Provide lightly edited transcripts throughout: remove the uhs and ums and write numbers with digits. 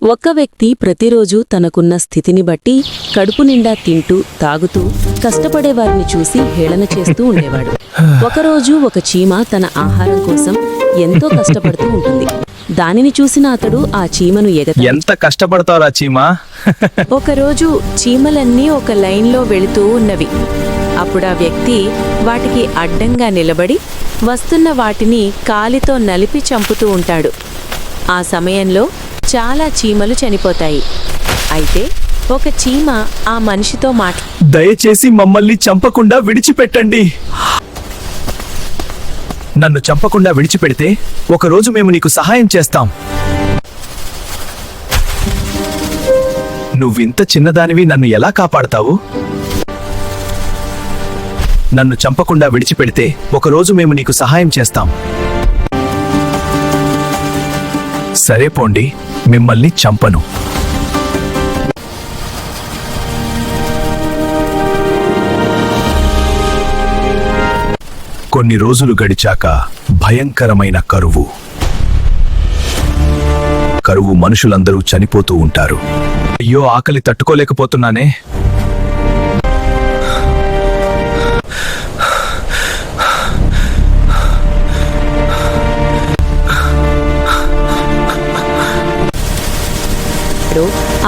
ఒక వ్యక్తి ప్రతిరోజు తనకున్న స్థితిని బట్టి కడుపు నిండా తింటూ తాగుతూ కష్టపడేవారిని చూసి హేళన చేస్తూ ఉండేవాడు. ఒకరోజు ఒక చీమ తన ఆహారం కోసం ఎంతో కష్టపడుతూ ఉంటుంది. దానిని చూసిన అతడు ఆ చీమను ఎంత కష్టపడతావురా చీమా? ఒకరోజు చీమలన్నీ ఒక లైన్లో వెళుతూ ఉన్నవి. అప్పుడా వ్యక్తి వాటికి అడ్డంగా నిలబడి వస్తున్న వాటిని కాలితో నలిపి చంపుతూ ఉంటాడు. ఆ సమయంలో చాలా చీమలు చనిపోతాయి. అయితే ఒక చీమ ఆ మనిషితో దయచేసి మమ్మల్ని చంపకుండా విడిచిపెట్టండి. నన్ను చంపకుండా విడిచిపెడితే ఒకరోజు మేము నీకు సహాయం చేస్తాం. నువ్వింత చిన్నదానివి నన్ను ఎలా కాపాడతావు? నన్ను చంపకుండా విడిచిపెడితే ఒకరోజు మేము నీకు సహాయం చేస్తాం. సరే పోండి, మిమ్మల్ని చంపను. కొన్ని రోజులు గడిచాక భయంకరమైన కరువు మనుషులందరూ చనిపోతూ ఉంటారు. అయ్యో, ఆకలి తట్టుకోలేకపోతున్నానే.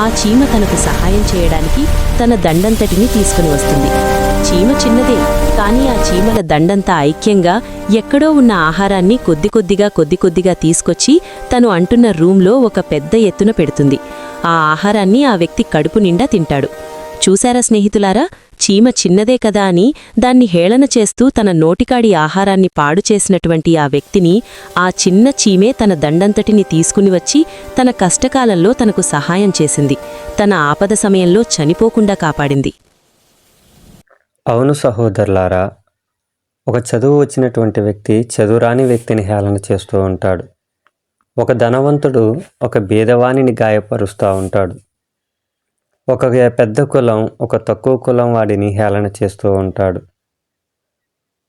ఆ చీమ తనకు సహాయం చేయడానికి తన దండంతటిని తీసుకుని వస్తుంది. చీమ చిన్నదే, కానీ ఆ చీమల దండంతా ఐక్యంగా ఎక్కడో ఉన్న ఆహారాన్ని కొద్దికొద్దిగా తీసుకొచ్చి తను అంటున్న రూంలో ఒక పెద్ద ఎత్తున పెడుతుంది. ఆ ఆహారాన్ని ఆ వ్యక్తి కడుపు నిండా తింటాడు. చూశారా స్నేహితులారా, చీమ చిన్నదే కదా అని దాన్ని హేళన చేస్తూ తన నోటికాడి ఆహారాన్ని పాడు చేసినటువంటి ఆ వ్యక్తిని ఆ చిన్న చీమే తన దండంతటిని తీసుకుని వచ్చి తన కష్టకాలంలో తనకు సహాయం చేసింది. తన ఆపద సమయంలో చనిపోకుండా కాపాడింది. అవును సహోదరులారా, ఒక చదువు వచ్చినటువంటి వ్యక్తి చదువురాని వ్యక్తిని హేళన చేస్తూ ఉంటాడు. ఒక ధనవంతుడు ఒక బీదవాణిని గాయపరుస్తూ ఉంటాడు. ఒక పెద్ద కులం ఒక తక్కువ కులం వాడిని హేళన చేస్తూ ఉంటాడు.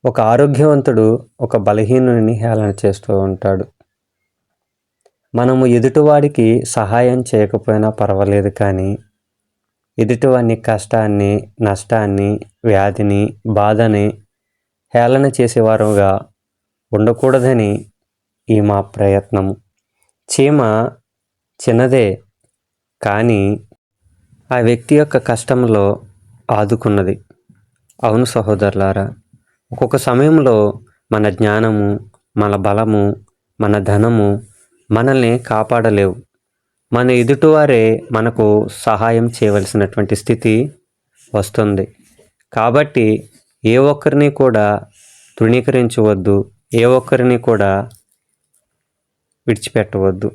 ఒక ఆరోగ్యవంతుడు ఒక బలహీనుని హేళన చేస్తూ ఉంటాడు. మనము ఎదుటివాడికి సహాయం చేయకపోయినా పర్వాలేదు, కానీ ఎదుటివాడిని కష్టాన్ని, నష్టాన్ని, వ్యాధిని, బాధని హేళన చేసేవారుగా ఉండకూడదని ఈ మా ప్రయత్నము. చీమ చిన్నదే, కానీ ఆ వ్యక్తి యొక్క కష్టంలో ఆదుకున్నది. అవును సహోదరులారా, ఒక్కొక్క సమయంలో మన జ్ఞానము, మన బలము, మన ధనము మనల్ని కాపాడలేవు. మన ఎదుటివారే మనకు సహాయం చేయవలసినటువంటి స్థితి వస్తుంది. కాబట్టి ఏ ఒక్కరిని కూడా తృణీకరించవద్దు, ఏ ఒక్కరిని కూడా విడిచిపెట్టవద్దు.